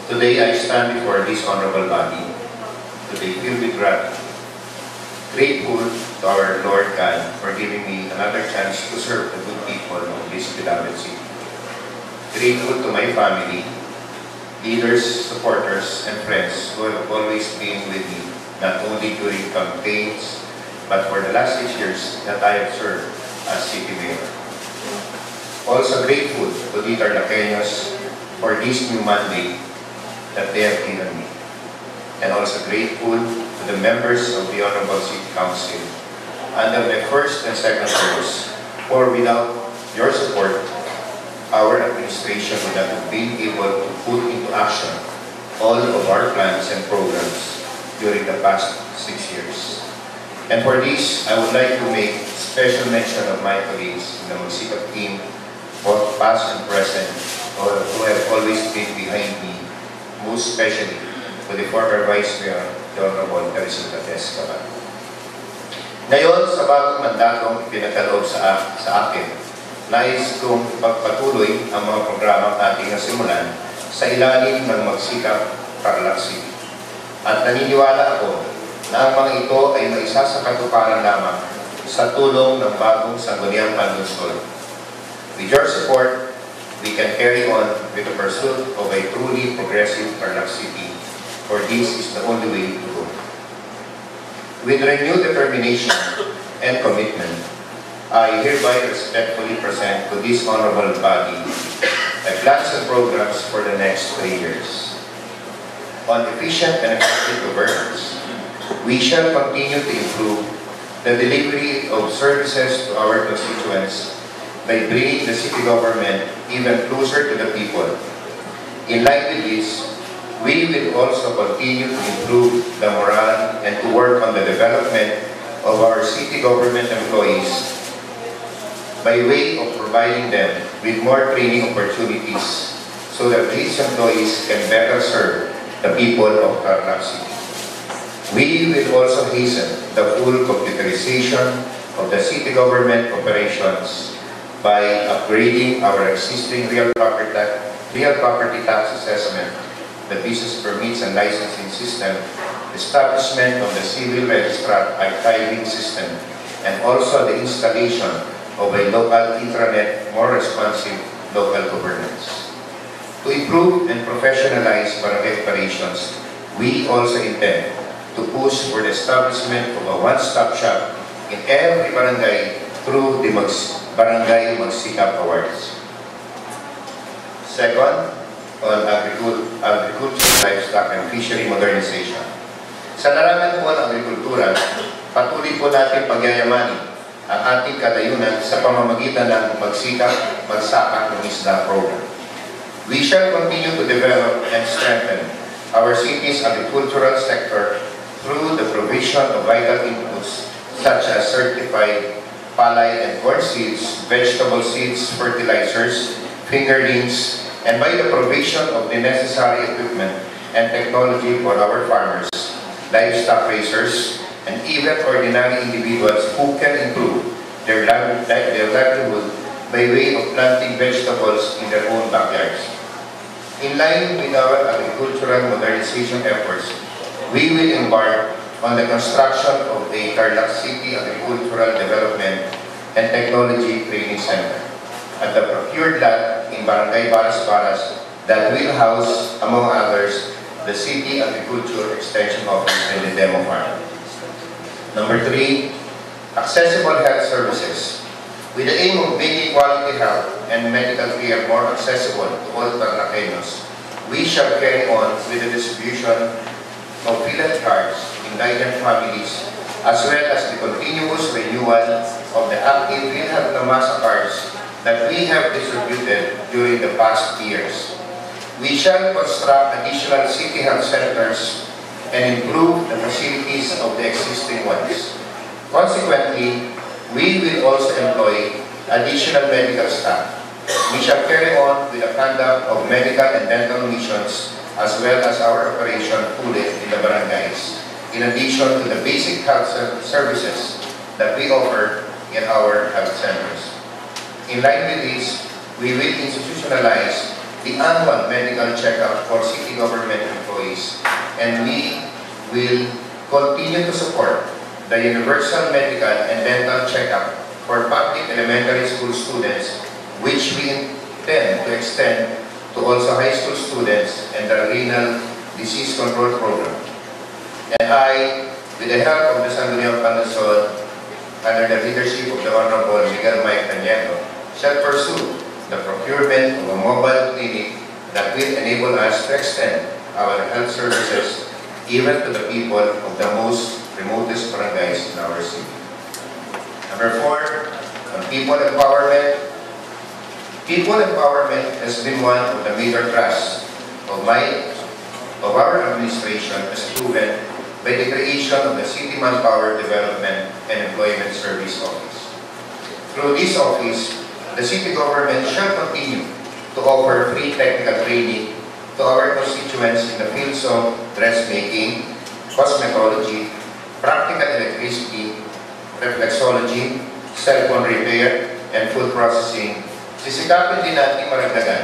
Today I stand before this honorable body, today filled with gratitude, grateful to our Lord God for giving me another chance to serve the good people of this beloved city. Grateful to my family, leaders, supporters, and friends who have always been with me, not only during campaigns, but for the last 6 years that I have served as city mayor. Also grateful to the Tarlaceños for this new mandate that they have given me. And also grateful to the members of the Honorable City Council under my first and second terms, for without your support, our administration would not have been able to put into action all of our plans and programs during the past 6 years. And for this, I would like to make special mention of my colleagues in the Magsikap team, both past and present, who have always been behind me, most especially to the former Vice Mayor, the Honorable Teresita Escaban. Ngayon, sa bagong mandatong ipinagkaloob sa akin, nais kong ipagpatuloy ang mga programang ating nasimulan sa ilalim ng Magsikap, Tarlac City. At naniniwala ako na ang mga ito ay maisasakatuparan lamang sa tulong ng bagong sangguniang panlungsod. With your support, we can carry on with the pursuit of a truly progressive Tarlac City, for this is the only way to go. With renewed determination and commitment, I hereby respectfully present to this honorable body a plans and programs for the next 3 years. On efficient and effective governance, we shall continue to improve the delivery of services to our constituents by bringing the city government even closer to the people. In line with this, we will also continue to improve the morale and to work on the development of our city government employees by way of providing them with more training opportunities so that these employees can better serve the people of Tarlac City. We will also hasten the full computerization of the city government operations by upgrading our existing real property tax assessment, the business permits and licensing system, establishment of the civil registrar archiving system, and also the installation of a local intranet, more responsive local governance. To improve and professionalize barangay operations, we also intend to push for the establishment of a one-stop shop in every barangay through the Barangay Magsikap Awards. Second, on agriculture, livestock, and fishery modernization. Sa larangan po ng agrikultura, patuloy po natin pagyayamanin ang ating katayunan sa pamamagitan ng Magsikap, Magsaka ng Isda program. We shall continue to develop and strengthen our city's agricultural sector through the provision of vital inputs such as certified palay and corn seeds, vegetable seeds, fertilizers, fingerlings, and by the provision of the necessary equipment and technology for our farmers, livestock raisers, and even ordinary individuals who can improve their livelihood by way of planting vegetables in their own backyards. In line with our agricultural modernization efforts, we will embark on the construction of a Tarlac City Agricultural Development and Technology Training Center at the procured lot in Barangay Baras-Baras that will house, among others, the City Agriculture Extension Office and the Demo Farm. Number 3, accessible health services. With the aim of making quality health and medical care more accessible to all Tarlaceños, we shall carry on with the distribution of village cards in guided families, as well as the continuous renewal of the active PhilHealth Namasa cards that we have distributed during the past years. We shall construct additional city health centers and improve the facilities of the existing ones. Consequently, we will also employ additional medical staff. We shall carry on with the conduct of medical and dental missions as well as our operation fully in the barangays, in addition to the basic health services that we offer in our health centers. In line with this, we will institutionalize the annual medical checkup for city government employees, and we will continue to support the universal medical and dental checkup for public elementary school students, which we intend to extend to also high school students and the renal disease control program. And I, with the help of the Sangguniang Panlungsod, under the leadership of the Honorable Miguel Mike Cañedo, shall pursue the procurement of a mobile clinic that will enable us to extend our health services even to the people of the most remotest barangays in our city. Number 4, on people empowerment. People empowerment has been one of the major thrusts of our administration, as proven by the creation of the City Manpower Development and Employment Service Office. Through this office, the city government shall continue to offer free technical training to our constituents in the fields of dressmaking, cosmetology, practical electricity, reflexology, cell phone repair, and food processing. Sisikapin din natin maragdagan